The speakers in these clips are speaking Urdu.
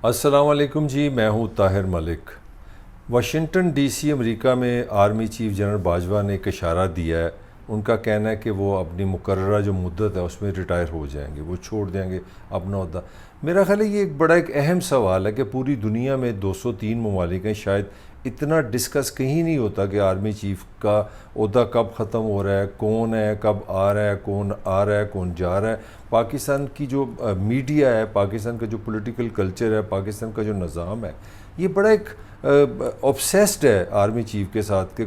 السلام علیکم جی، میں ہوں طاہر ملک۔ واشنگٹن ڈی سی امریکہ میں آرمی چیف جنرل باجوہ نے ایک اشارہ دیا ہے۔ ان کا کہنا ہے کہ وہ اپنی مقررہ جو مدت ہے اس میں ریٹائر ہو جائیں گے، وہ چھوڑ دیں گے اپنا عہدہ۔ میرا خیال ہے یہ ایک بڑا اہم سوال ہے کہ پوری دنیا میں 203 ممالک ہیں، شاید اتنا ڈسکس کہیں نہیں ہوتا کہ آرمی چیف کا عہدہ کب ختم ہو رہا ہے، کون ہے، کب آ رہا ہے، کون آ رہا ہے، کون جا رہا ہے۔ پاکستان کی جو میڈیا ہے، پاکستان کا جو پولیٹیکل کلچر ہے، پاکستان کا جو نظام ہے، یہ بڑا ایک اوبسیسڈ ہے آرمی چیف کے ساتھ کہ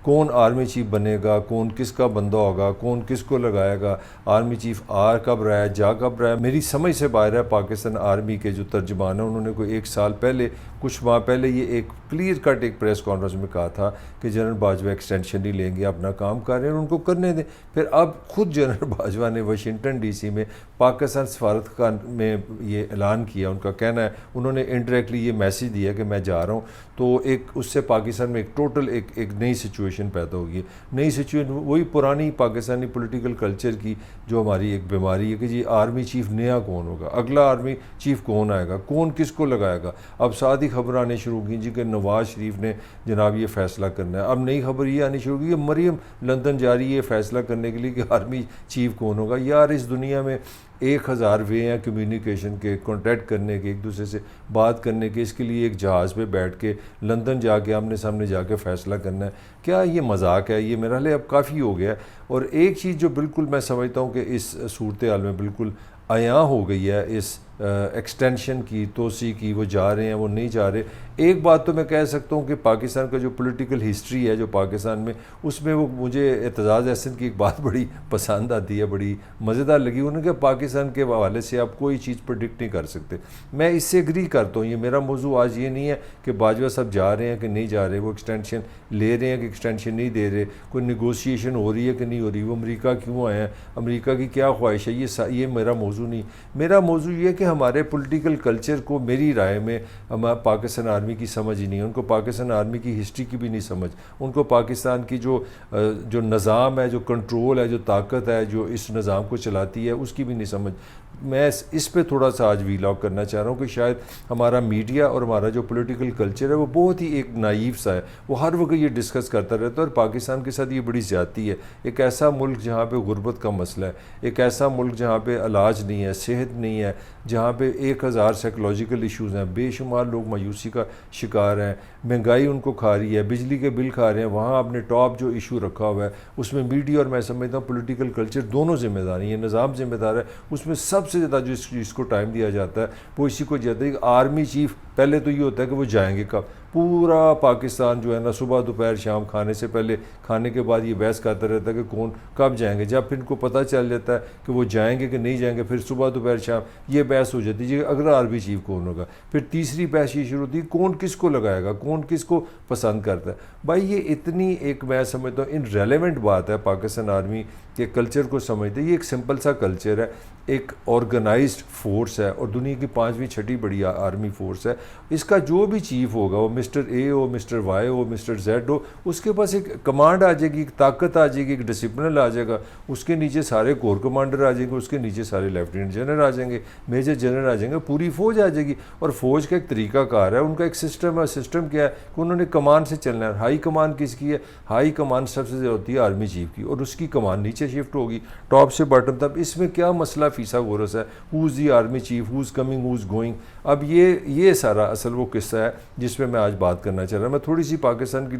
کون آرمی چیف بنے گا، کون کس کا بندہ ہوگا، کون کس کو لگائے گا، آرمی چیف آ کب رہا ہے، جا کب رہا ہے۔ میری سمجھ سے باہر ہے پاکستان آرمی کے جو ترجمان ہیں، انہوں نے کوئی ایک سال پہلے، کچھ ماہ پہلے یہ ایک کلیئر کٹ ایک پریس کانفرنس میں کہا تھا کہ جنرل باجوہ ایکسٹینشن نہیں لیں گے، اپنا کام کر رہے ہیں، ان کو کرنے دیں۔ پھر اب خود جنرل باجوہ نے واشنگٹن ڈی سی میں پاکستان سفارتخانہ میں یہ اعلان کیا، ان کا کہنا ہے انہوں نے انڈائریکٹلی یہ میسیج دیا کہ میں جا رہا ہوں، تو ایک اس سے پاکستان میں ایک ٹوٹل ایک نئی سچویشن پیدا ہوگی۔ نئی سچویشن وہی پرانی پاکستانی پولیٹیکل کلچر کی جو ہماری ایک بیماری ہے کہ جی آرمی چیف نیا کون ہوگا، اگلا آرمی چیف کون آئے گا، کون کس کو لگائے گا۔ اب ساتھ ہی خبر آنے شروع کی جی کہ نواز شریف نے جناب یہ فیصلہ کرنا ہے۔ اب نئی خبر یہ آنی شروع کی کہ مریم لندن جا رہی ہے فیصلہ کرنے کے لیے کہ آرمی چیف کون ہوگا۔ یار اس دنیا میں 1000 وے ہیں کمیونیکیشن کے، کانٹیکٹ کرنے کے، ایک دوسرے سے بات کرنے کے، اس کے لیے ایک جہاز پہ بیٹھ کے لندن جا کے آمنے سامنے جا کے فیصلہ کرنا ہے؟ کیا یہ مذاق ہے؟ یہ میرا حال اب کافی ہو گیا ہے۔ اور ایک چیز جو بالکل میں سمجھتا ہوں کہ اس صورتحال میں بالکل عیاں ہو گئی ہے، اس ایکسٹینشن کی، توسیع کی، وہ جا رہے ہیں، وہ نہیں جا رہے۔ ایک بات تو میں کہہ سکتا ہوں کہ پاکستان کا جو پولیٹیکل ہسٹری ہے جو پاکستان میں، اس میں وہ مجھے اعتزاز احسن کی ایک بات بڑی پسند آتی ہے، بڑی مزیدار لگی انہوں نے کہ پاکستان کے حوالے سے آپ کوئی چیز پریڈکٹ نہیں کر سکتے۔ میں اس سے ایگری کرتا ہوں۔ یہ میرا موضوع آج یہ نہیں ہے کہ باجوہ صاحب جا رہے ہیں کہ نہیں جا رہے، وہ ایکسٹینشن لے رہے ہیں کہ ایکسٹینشن نہیں دے رہے، کوئی نیگوشیشن ہو رہی ہے کہ نہیں ہو رہی، وہ امریکہ کیوں آئے ہیں، امریکہ کی کیا خواہش ہے، یہ میرا موضوع نہیں۔ میرا موضوع یہ ہے کہ ہمارے پولیٹیکل کلچر کو میری رائے میں پاکستان آرمی کی سمجھ ہی نہیں ہے، ان کو پاکستان آرمی کی ہسٹری کی بھی نہیں سمجھ، ان کو پاکستان کی جو نظام ہے، جو کنٹرول ہے، جو طاقت ہے جو اس نظام کو چلاتی ہے، اس کی بھی نہیں سمجھ۔ میں اس پہ تھوڑا سا آج ویلاگ کرنا چاہ رہا ہوں کہ شاید ہمارا میڈیا اور ہمارا جو پولیٹیکل کلچر ہے وہ بہت ہی ایک نائیو سا ہے، وہ ہر وقت یہ ڈسکس کرتا رہتا ہے، اور پاکستان کے ساتھ یہ بڑی زیادتی ہے۔ ایک ایسا ملک جہاں پہ غربت کا مسئلہ ہے، ایک ایسا ملک جہاں پہ علاج نہیں ہے، صحت نہیں ہے، جہاں پہ 1000 سائیکولوجیکل ایشوز ہیں، بے شمار لوگ مایوسی کا شکار ہیں، مہنگائی ان کو کھا رہی ہے، بجلی کے بل کھا رہے ہیں، وہاں آپ نے ٹاپ جو ایشو رکھا ہوا ہے اس میں میڈیا اور میں سمجھتا ہوں پولیٹیکل کلچر دونوں ذمہ دار ہیں، یہ نظام ذمہ دار ہے۔ اس میں سب سے زیادہ جو اس چیز کو ٹائم دیا جاتا ہے وہ اسی کو جاتا ہے کہ آرمی چیف پہلے تو یہ ہوتا ہے کہ وہ جائیں گے کب۔ پورا پاکستان جو ہے نا صبح دوپہر شام، کھانے سے پہلے کھانے کے بعد یہ بحث کرتا رہتا ہے کہ کون کب جائیں گے۔ جب پھر ان کو پتہ چل جاتا ہے کہ وہ جائیں گے کہ نہیں جائیں گے، پھر صبح دوپہر شام یہ بحث ہو جاتی ہے کہ اگلا آرمی چیف کون ہوگا۔ پھر تیسری بحث یہ شروع ہوتی ہے کون کس کو لگائے گا، کون کس کو پسند کرتا ہے۔ بھائی یہ اتنی ایک میں سمجھتا ہوں ان ریلیونٹ بات ہے پاکستان آرمی کے کلچر کو سمجھتے۔ یہ ایک سمپل سا کلچر ہے، ایک آرگنائزڈ فورس ہے اور دنیا کی 5ویں 6ٹھی بڑی آرمی فورس ہے۔ اس کا جو بھی چیف ہوگا، وہ mister A who, mister Y who, mister Z ہو، اس کے پاس ایک کمانڈ آ جائے گی، ایک طاقت آ جائے گی، ایک ڈسپلن آ جائے گا، اس کے نیچے سارے کور کمانڈر آ جائیں گے، اس کے نیچے سارے لیفٹیننٹ جنرل آ جائیں گے، میجر جنرل آ جائیں گے، پوری فوج آ جائے گی۔ اور فوج کا ایک طریقہ کار ہے، ان کا ایک سسٹم ہے۔ سسٹم کیا ہے کہ انہوں نے کمان سے چلنا ہے۔ ہائی کمان کس کی ہے؟ ہائی کمان سب سے زیادہ ہوتی ہے آرمی چیف کی، اور اس کی کمان نیچے شفٹ ہوگی ٹاپ سے باٹم تک۔ اس میں کیا مسئلہ فیصا غورس ہے، who's the army chief, who's coming, who's going. اب یہ سارا اصل وہ قصہ ہے جس پہ میں آج بات کرنا چاہ رہا ہوں۔ میں تھوڑی سی پاکستان کی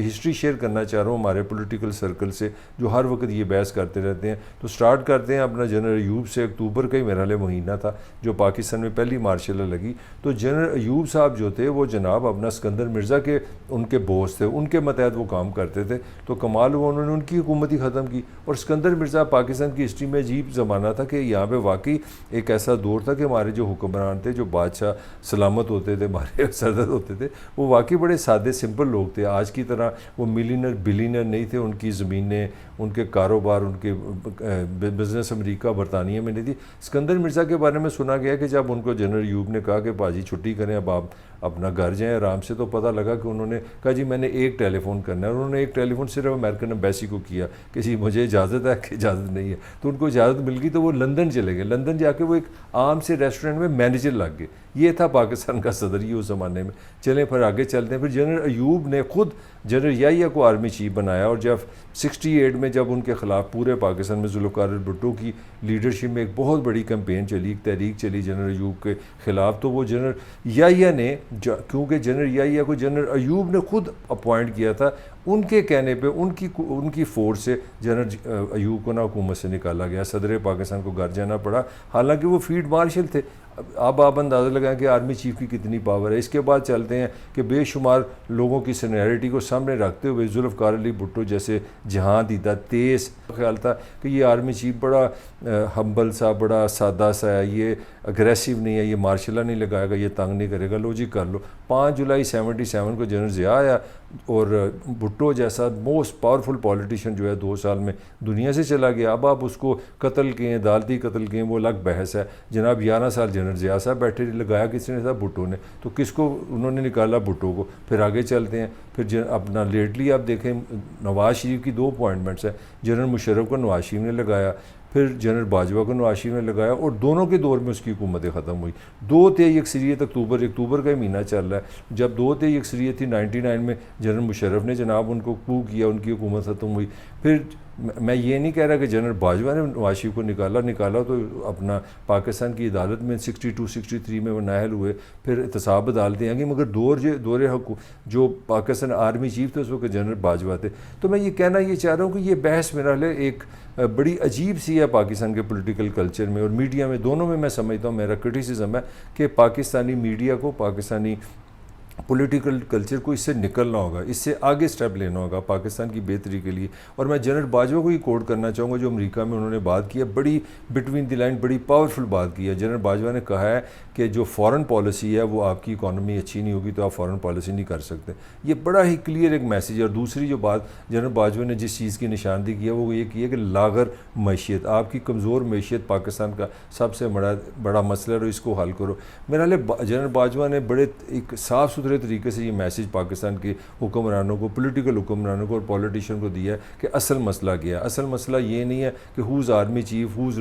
ہسٹری شیئر کرنا چاہ رہا ہوں ہمارے پولیٹیکل سرکل سے جو ہر وقت یہ بحث کرتے رہتے ہیں۔ تو سٹارٹ کرتے ہیں اپنا جنرل ایوب سے۔ اکتوبر کا ہی میرا لئے مہینہ تھا جو پاکستان میں پہلی مارشل لا لگی۔ تو جنرل ایوب صاحب جو تھے وہ جناب اپنا سکندر مرزا کے ان کے بوس تھے، ان کے متحد وہ کام کرتے تھے۔ تو کمال ہوا انہوں نے ان کی حکومت ہی ختم کی۔ اور سکندر مرزا پاکستان کی ہسٹری میں عجیب زمانہ تھا کہ یہاں پہ واقعی ایک ایسا دور تھا کہ ہمارے جو حکمران تھے، جو بادشاہ سلامت ہوتے تھے، ہمارے سردر ہوتے تھے، وہ واقعی بڑے سادے سمپل لوگ تھے۔ آج کی طرح وہ ملینر بلینر نہیں تھے۔ ان کی زمینیں، ان کے کاروبار، ان کے بزنس امریکہ برطانیہ میں نہیں تھی۔ سکندر مرزا کے بارے میں سنا گیا کہ جب ان کو جنرل ایوب نے کہا کہ باجی چھٹی کریں، اب آپ اپنا گھر جائیں آرام سے، تو پتہ لگا کہ انہوں نے کہا جی میں نے ایک ٹیلی فون کرنا ہے۔ انہوں نے ایک ٹیلی فون صرف امریکن ایمبیسی کو کیا کہ جی مجھے اجازت ہے کہ اجازت نہیں ہے۔ تو ان کو اجازت مل گئی تو وہ لندن چلے گئے۔ لندن جا کے وہ ایک عام سے ریسٹورنٹ میں مینیجر لگ گئے۔ یہ تھا پاکستان کا صدر یہ اس زمانے میں. چلیں پھر آگے چلتے ہیں. پھر جنرل ایوب نے خود جنرل یحییٰ کو آرمی چیف بنایا, اور جب 68 میں جب ان کے خلاف پورے پاکستان میں ذوالفقار بھٹو کی لیڈرشپ میں ایک بہت بڑی کمپین چلی, ایک تحریک چلی جنرل ایوب کے خلاف, تو وہ جنرل یحییٰ نے, کیونکہ جنرل یحییٰ کو جنرل ایوب نے خود اپوائنٹ کیا تھا, ان کے کہنے پہ ان کی فورس سے جنرل ایوب کو حکومت سے نکالا گیا, صدر پاکستان کو گھر جانا پڑا, حالانکہ وہ فیلڈ مارشل تھے. اب آپ اندازہ لگائیں کہ آرمی چیف کی کتنی پاور ہے. اس کے بعد چلتے ہیں کہ بے شمار لوگوں کی سینیئرٹی کو سامنے رکھتے ہوئے ذوالفقار علی بھٹو جیسے جہاں دیدہ تیز خیال تھا کہ یہ آرمی چیف بڑا ہمبل سا, بڑا سادہ سا ہے, یہ اگریسو نہیں ہے, یہ مارشلہ نہیں لگائے گا, یہ تنگ نہیں کرے گا, لو جی کر لو. 5 جولائی 77 کو جنرل ضیاء آیا, اور بھٹو جیسا موسٹ پاورفل پولیٹیشین جو ہے 2 سال میں دنیا سے چلا گیا. اب آپ اس کو قتل کیں, عدالتی قتل کیں, وہ الگ بحث ہے. جناب 11 سال جنرل ضیاء صاحب بیٹھے, لگایا کس نے تھا؟ بھٹو نے. تو کس کو انہوں نے نکالا؟ بھٹو کو. پھر آگے چلتے ہیں. پھر اپنا لیٹلی آپ دیکھیں نواز شریف کی 2 اپوائنٹمنٹس ہیں. جنرل مشرف کو نواز شریف نے لگایا, پھر جنرل باجوہ کو نواز شریف نے لگایا, اور دونوں کے دور میں اس کی حکومتیں ختم ہوئی. 2 تئی اکثریت اکتوبر کا مہینہ چل رہا ہے. جب 2 تئی اکثریت تھی 99 میں, جنرل مشرف نے جناب ان کو کو کیا, ان کی حکومت ختم ہوئی. پھر میں یہ نہیں کہہ رہا کہ جنرل باجوہ نے نواز شریف کو نکالا تو اپنا پاکستان کی عدالت میں 62-63 میں وہ نااہل ہوئے, پھر احتساب عدالتیں آئیں گی, مگر دور جو پاکستان آرمی چیف تھے اس وقت جنرل باجوہ تھے. تو میں یہ کہنا یہ چاہ رہا ہوں کہ یہ بحث میرا لے ایک بڑی عجیب سی ہے پاکستان کے پولیٹیکل کلچر میں اور میڈیا میں, دونوں میں سمجھتا ہوں میرا کرٹیسزم ہے کہ پاکستانی میڈیا کو, پاکستانی پولیٹیکل کلچر کو اس سے نکلنا ہوگا, اس سے آگے سٹیپ لینا ہوگا پاکستان کی بہتری کے لیے. اور میں جنرل باجوہ کو ہی کوٹ کرنا چاہوں گا جو امریکہ میں انہوں نے بات کی ہے, بڑی بٹوین دی لائن بڑی پاورفل بات کی ہے. جنرل باجوہ نے کہا ہے کہ جو فارن پالیسی ہے وہ آپ کی اکانومی اچھی نہیں ہوگی تو آپ فارن پالیسی نہیں کر سکتے. یہ بڑا ہی کلیئر ایک میسیج ہے. اور دوسری جو بات جنرل باجوہ نے جس چیز کی نشاندہی کی ہے وہ یہ کی ہے کہ لاغر معیشت, آپ کی کمزور معیشت پاکستان کا سب سے بڑا مسئلہ ہے, اور اس کو حل کرو. میرا جنرل باجوہ نے بڑے ایک صاف ستھرے طریقے سے یہ میسیج پاکستان کے حکمرانوں کو, پولیٹیکل حکمرانوں کو اور پولیٹیشین کو دیا ہے کہ اصل مسئلہ کیا ہے. اصل مسئلہ یہ نہیں ہے کہ who's army chief, who's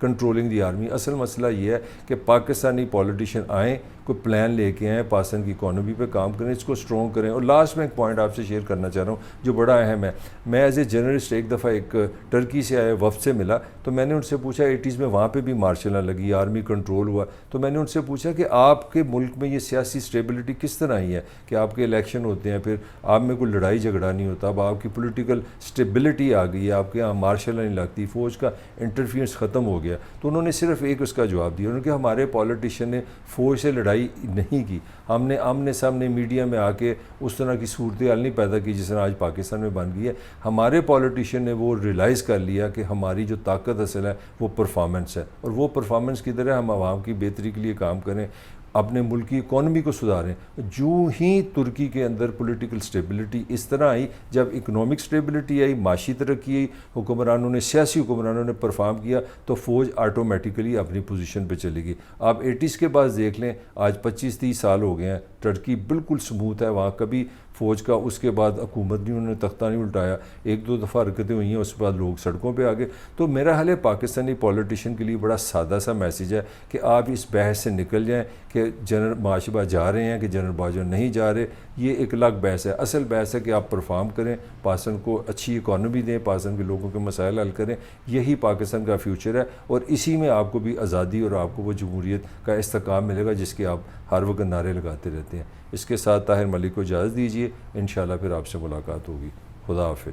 controlling the army. اصل مسئلہ یہ ہے کہ پاکستانی پولیٹیشین آئیں, کوئی پلان لے کے آئیں, پاکستان کی اکانومی پہ کام کریں, اس کو اسٹرانگ کریں. اور لاسٹ میں ایک پوائنٹ آپ سے شیئر کرنا چاہ رہا ہوں جو بڑا اہم ہے. میں ایز اے جرنلسٹ ایک دفعہ ایک ٹرکی سے آئے وفد سے ملا, تو میں نے ان سے پوچھا 80s میں وہاں پہ بھی مارشل لگی, آرمی کنٹرول ہوا, تو میں نے ان سے پوچھا کہ آپ کے ملک میں یہ سیاسی اسٹیبلٹی کس طرح آئی ہے کہ آپ کے الیکشن ہوتے ہیں, پھر آپ میں کوئی لڑائی جھگڑا نہیں ہوتا, اب آپ کی پولیٹیکل اسٹیبلٹی آ گئی ہے, آپ کے یہاں مارشل نہیں لگتی, فوج کا انٹرفیئرنس ختم ہو گیا. تو انہوں نے صرف ایک اس کا جواب دیا, انہوں نے کہ ہمارے پولیٹیشین نے فوج سے لڑائی نہیں کی, ہم نے آمنے سامنے میڈیا میں آ کے اس طرح کی صورتحال نہیں پیدا کی جس طرح آج پاکستان میں بن گئی ہے. ہمارے پولیٹیشین نے وہ ریلائز کر لیا کہ ہماری جو طاقت اصل ہے وہ پرفارمنس ہے, اور وہ پرفارمنس کی طرح ہم عوام کی بہتری کے لیے کام کریں, اپنے ملک کی اکانومی کو سدھاریں. جو ہی ترکی کے اندر پولیٹیکل سٹیبلٹی اس طرح آئی, جب اکنامک سٹیبلٹی آئی, معاشی ترقی آئی, حکمرانوں نے, سیاسی حکمرانوں نے پرفارم کیا, تو فوج آٹومیٹیکلی اپنی پوزیشن پہ چلے گی. آپ 80s کے بعد دیکھ لیں, آج 25-30 سال ہو گئے ہیں, ٹرکی بالکل سموتھ ہے, وہاں کبھی فوج کا اس کے بعد حکومت نہیں, انہوں نے تختہ نہیں الٹایا. 1-2 دفعہ حرکتیں ہوئی ہیں, اس کے بعد لوگ سڑکوں پہ آ گئے. تو میرا حال ہے پاکستانی پولیٹیشین کے لیے بڑا سادہ سا میسیج ہے کہ آپ اس بحث سے نکل جائیں کہ جنرل باجوہ جا رہے ہیں کہ جنرل باجوہ نہیں جا رہے. یہ ایک الگ بحث ہے. اصل بحث ہے کہ آپ پرفارم کریں, پاکستان کو اچھی اکانومی دیں, پاکستان کے لوگوں کے مسائل حل کریں. یہی پاکستان کا فیوچر ہے, اور اسی میں آپ کو بھی آزادی اور آپ کو وہ جمہوریت کا استحکام ملے گا جس کے آپ ہر وقت نعرے لگاتے رہتے ہیں. اس کے ساتھ طاہر ملک کو اجازت دیجیے, انشاءاللہ پھر آپ سے ملاقات ہوگی. خدا حافظ.